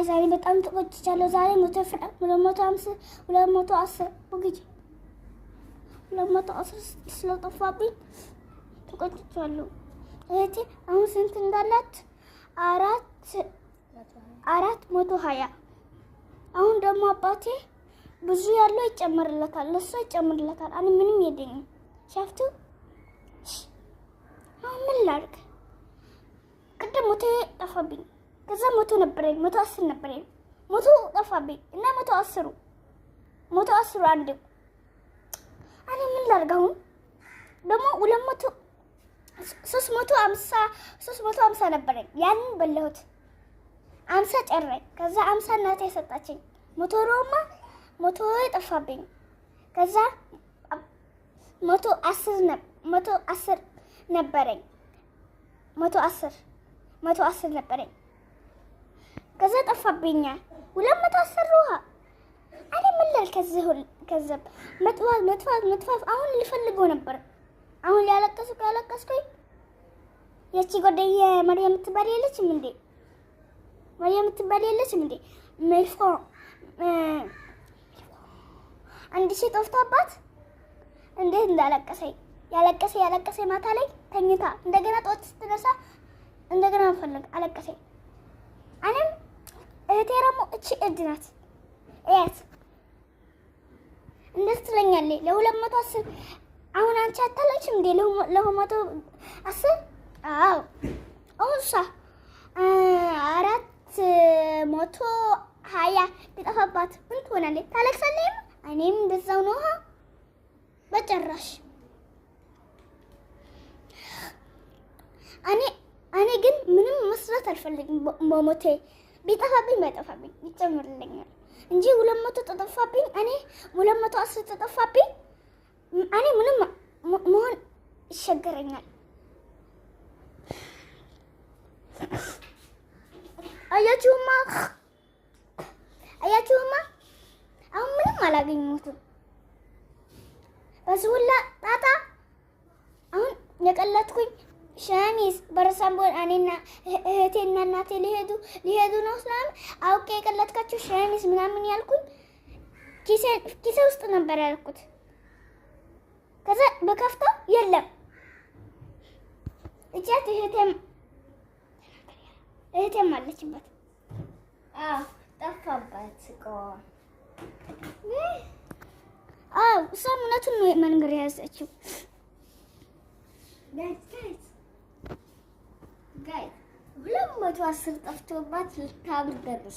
ዛሬ በጣም ተቆጭቻለሁ። ዛሬ 100 ፍራንክ 250 210 ወግጅ 210 ስለጠፋብኝ ተቆጭቻለሁ። እህቴ አሁን ስንት እንዳላት 420 አሁን ደግሞ አባቴ ብዙ ያለው ይጨምርለታል፣ ለሱ ይጨምርለታል። እኔ ምንም የለኝም። ሻፍቱ አሁን ምን ላድርግ? ቅድም 100 ጠፋብኝ። ከዛ 100 ነበረኝ 110 ነበረኝ 100 ጠፋብኝ እና 110 አንድ እኔ ምን ላድርግ? አሁን ደግሞ 200 350 ነበረኝ። ያንን በላሁት 50 ጨረኝ። ከዛ 50 እናቴ ሰጣችኝ። 100 ጠፋብኝ። ከዛ 110 ነበረኝ 110 ነበረኝ። ከዛ ጠፋብኝ 210 ውሃ። እኔ ምን ላድርግ? ከዚህ መጥፋት አሁን ልፈልገው ነበር። አሁን ያለቀስኩኝ ያቺ ጓደኛዬ ማርያም የምትባል የለችም እንዴ? መልፎ አንድ ሺህ ጠፍታባት እንዴት እንዳለቀሰኝ ያለቀሰኝ ማታ ላይ ተኝታ እንደገና ጠዋት ስትነሳ እንደገና ፈልግ አለቀሰኝ። እኔም እህቴ ደግሞ እቺ እድ ናት እያት እንደት ትለኛለች ለ210 አሁን አንቺ አታለችም እንዴ ለ210? አዎ አውሳ 420 ቢጠፋባት ምን ትሆናለች? ታለቅሳለች። እኔም እንደዛው ነው። በጭራሽ እኔ ግን ምንም መስራት አልፈልግም። በሞቴ ቢጠፋብኝ ይጨምርልኛል እንጂ 200 ተጠፋብኝ። እኔ 210 ተጠፋብኝ። እኔ ምንም መሆን ይሸገረኛል። አያችሁማ አሁን ምንም አላገኘሁትም። በስውላ ጣጣ አሁን የቀለጥኩኝ ሸሚዝ በረሳምቦን እኔና እህቴና እናቴ ሊሄዱ ነው ስላም አውቄ የቀለጥካችሁ ሸሚዝ ምናምን ያልኩኝ ኪሴ ውስጥ ነበር ያልኩት። ከዛ በከፍተው የለም። እቻት እህቴም አለችበት። ጠፋባት እቃዋ። እሷም እውነቱን ነው መንገር የያዘችው። ጋይስ 210 ጠፍቶባት ልታብር ደረሰች።